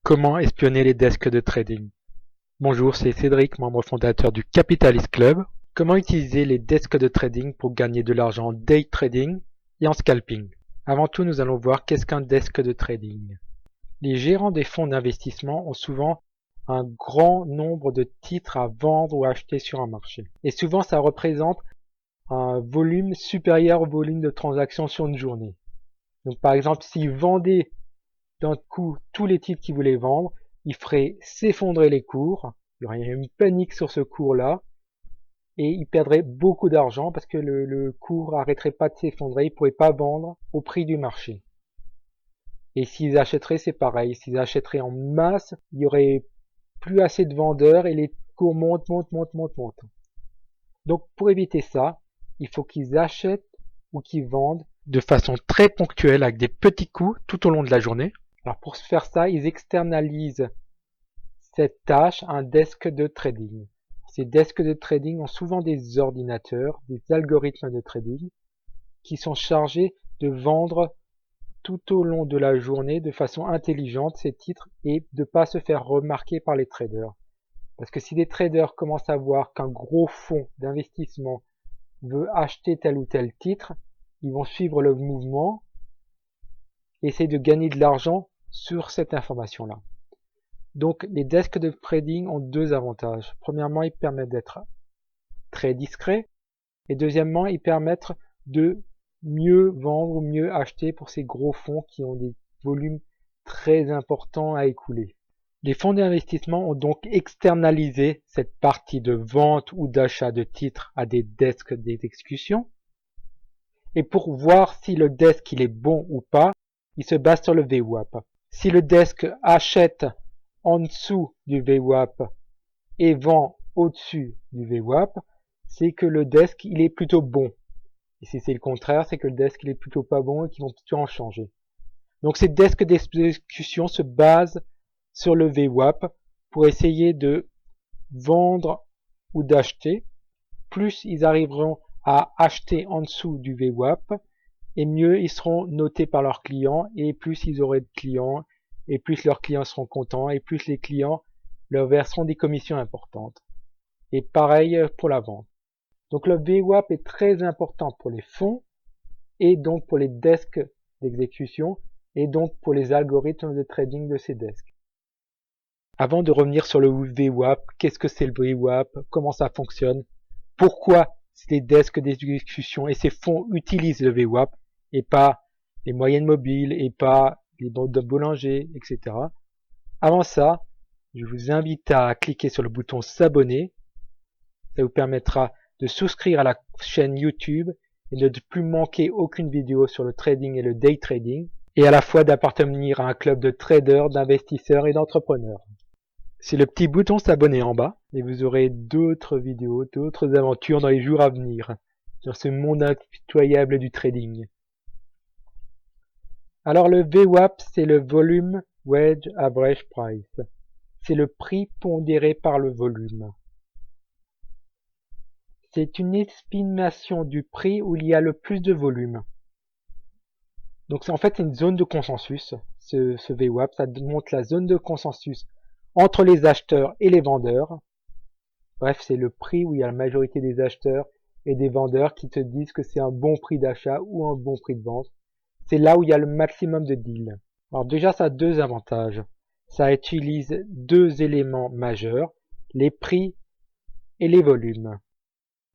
Comment espionner les desks de trading? Bonjour, c'est Cédric, membre fondateur du Capitalist Club. Comment utiliser les desks de trading pour gagner de l'argent en day trading et en scalping? Avant tout, nous allons voir qu'est-ce qu'un desk de trading. Les gérants des fonds d'investissement ont souvent un grand nombre de titres à vendre ou acheter sur un marché. Et souvent, ça représente un volume supérieur au volume de transactions sur une journée. Donc par exemple, s'ils vendaient d'un coup tous les titres qu'ils voulaient vendre, ils feraient s'effondrer les cours, il y aurait une panique sur ce cours-là, et ils perdraient beaucoup d'argent parce que le cours arrêterait pas de s'effondrer, ils pourraient pas vendre au prix du marché. Et s'ils achèteraient, c'est pareil, s'ils achèteraient en masse, il y aurait plus assez de vendeurs et les cours montent. Donc pour éviter ça, il faut qu'ils achètent ou qu'ils vendent de façon très ponctuelle avec des petits coups tout au long de la journée. Alors pour faire ça, ils externalisent cette tâche à un desk de trading. Ces desks de trading ont souvent des ordinateurs, des algorithmes de trading qui sont chargés de vendre tout au long de la journée de façon intelligente ces titres et de ne pas se faire remarquer par les traders. Parce que si les traders commencent à voir qu'un gros fonds d'investissement veut acheter tel ou tel titre, ils vont suivre le mouvement et essayer de gagner de l'argent sur cette information-là. Donc les desks de trading ont deux avantages. Premièrement, ils permettent d'être très discrets et deuxièmement, ils permettent de mieux vendre ou mieux acheter pour ces gros fonds qui ont des volumes très importants à écouler. Les fonds d'investissement ont donc externalisé cette partie de vente ou d'achat de titres à des desks d'exécution. Et pour voir si le desk il est bon ou pas, il se base sur le VWAP. Si le desk achète en dessous du VWAP et vend au-dessus du VWAP, c'est que le desk il est plutôt bon. Et si c'est le contraire, c'est que le desk il est plutôt pas bon et qu'ils vont plutôt en changer. Donc ces desks d'exécution se basent sur le VWAP pour essayer de vendre ou d'acheter. Plus ils arriveront à acheter en dessous du VWAP, et mieux ils seront notés par leurs clients, et plus ils auront de clients, et plus leurs clients seront contents, et plus les clients leur verseront des commissions importantes. Et pareil pour la vente. Donc le VWAP est très important pour les fonds, et donc pour les desks d'exécution, et donc pour les algorithmes de trading de ces desks. Avant de revenir sur le VWAP, qu'est-ce que c'est le VWAP, comment ça fonctionne, pourquoi les desks d'exécution et ces fonds utilisent le VWAP et pas les moyennes mobiles et pas les bandes de Bollinger, etc. Avant ça, je vous invite à cliquer sur le bouton s'abonner. Ça vous permettra de souscrire à la chaîne YouTube et de ne plus manquer aucune vidéo sur le trading et le day trading et à la fois d'appartenir à un club de traders, d'investisseurs et d'entrepreneurs. C'est le petit bouton s'abonner en bas et vous aurez d'autres vidéos, d'autres aventures dans les jours à venir sur ce monde impitoyable du trading. Alors le VWAP, c'est le Volume Weighted Average Price. C'est le prix pondéré par le volume. C'est une estimation du prix où il y a le plus de volume. Donc c'est en fait une zone de consensus, ce VWAP, ça montre la zone de consensus entre les acheteurs et les vendeurs. Bref, c'est le prix où il y a la majorité des acheteurs et des vendeurs qui te disent que c'est un bon prix d'achat ou un bon prix de vente. C'est là où il y a le maximum de deals. Alors déjà, ça a deux avantages. Ça utilise deux éléments majeurs, les prix et les volumes.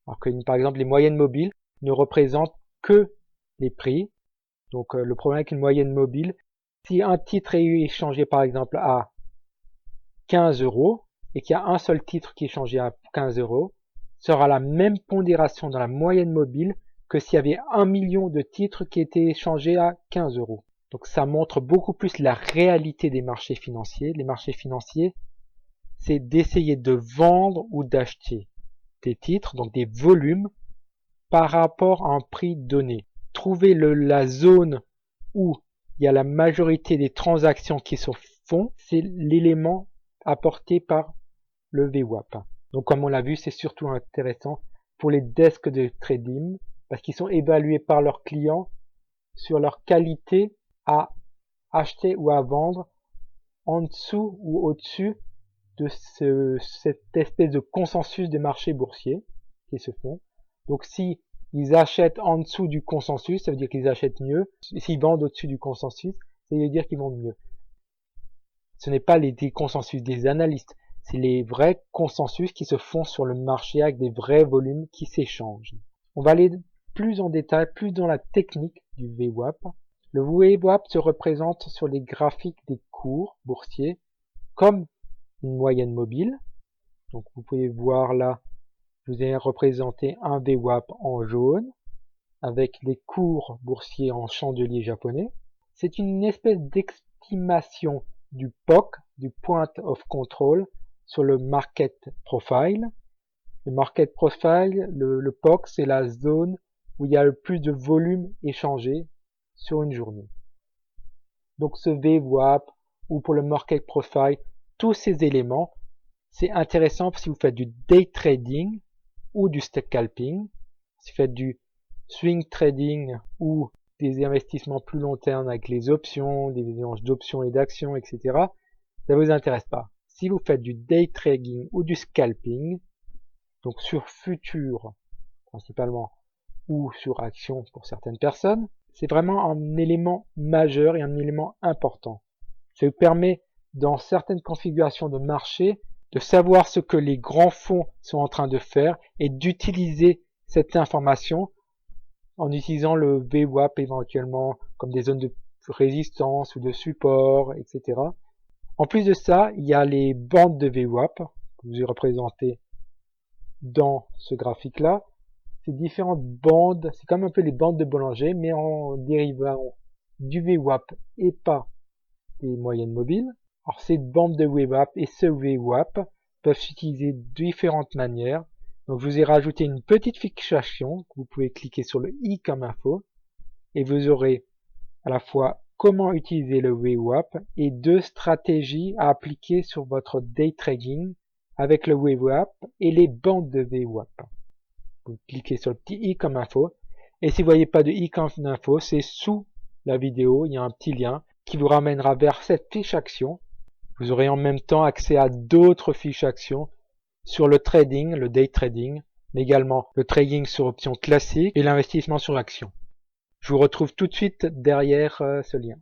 Alors que par exemple, les moyennes mobiles ne représentent que les prix. Donc le problème avec une moyenne mobile, si un titre est échangé par exemple à 15 € et qu'il y a un seul titre qui est changé à 15 €, sera la même pondération dans la moyenne mobile que s'il y avait 1 million de titres qui étaient échangés à 15 €. Donc ça montre beaucoup plus la réalité des marchés financiers. Les marchés financiers, c'est d'essayer de vendre ou d'acheter des titres, donc des volumes, par rapport à un prix donné. Trouver la zone où il y a la majorité des transactions qui se font, c'est l'élément apporté par le VWAP. Donc comme on l'a vu, c'est surtout intéressant pour les desks de trading parce qu'ils sont évalués par leurs clients sur leur qualité à acheter ou à vendre en dessous ou au-dessus de cette espèce de consensus des marchés boursiers qui se font. Donc si ils achètent en dessous du consensus, ça veut dire qu'ils achètent mieux. S'ils vendent au-dessus du consensus, ça veut dire qu'ils vendent mieux. Ce n'est pas des consensus des analystes, c'est les vrais consensus qui se font sur le marché avec des vrais volumes qui s'échangent. On va aller plus en détail, plus dans la technique du VWAP. Le VWAP se représente sur les graphiques des cours boursiers comme une moyenne mobile. Donc vous pouvez voir là, je vous ai représenté un VWAP en jaune avec les cours boursiers en chandelier japonais. C'est une espèce d'estimation du POC, du Point of Control, sur le Market Profile. Le Market Profile, le POC, c'est la zone où il y a le plus de volume échangé sur une journée. Donc ce VWAP, ou pour le Market Profile, tous ces éléments, c'est intéressant si vous faites du day trading ou du scalping. Si vous faites du swing trading ou des investissements plus long terme avec les options, des mélanges d'options et d'actions, etc., ça vous intéresse pas. Si vous faites du day trading ou du scalping, donc sur futur principalement, ou sur action pour certaines personnes, c'est vraiment un élément majeur et un élément important. Ça vous permet, dans certaines configurations de marché, de savoir ce que les grands fonds sont en train de faire et d'utiliser cette information en utilisant le VWAP éventuellement comme des zones de résistance ou de support, etc. En plus de ça, il y a les bandes de VWAP que vous avez représentées dans ce graphique-là. Ces différentes bandes, c'est comme un peu les bandes de Bollinger, mais en dérivant du VWAP et pas des moyennes mobiles. Alors ces bandes de VWAP et ce VWAP peuvent s'utiliser de différentes manières. Donc je vous ai rajouté une petite fixation, vous pouvez cliquer sur le i comme info, et vous aurez à la fois comment utiliser le VWAP et deux stratégies à appliquer sur votre day trading avec le VWAP et les bandes de VWAP. Vous cliquez sur le petit i comme info, et si vous voyez pas de i comme info, c'est sous la vidéo, il y a un petit lien qui vous ramènera vers cette fiche action. Vous aurez en même temps accès à d'autres fiches actions sur le trading, le day trading, mais également le trading sur options classiques et l'investissement sur action. Je vous retrouve tout de suite derrière ce lien.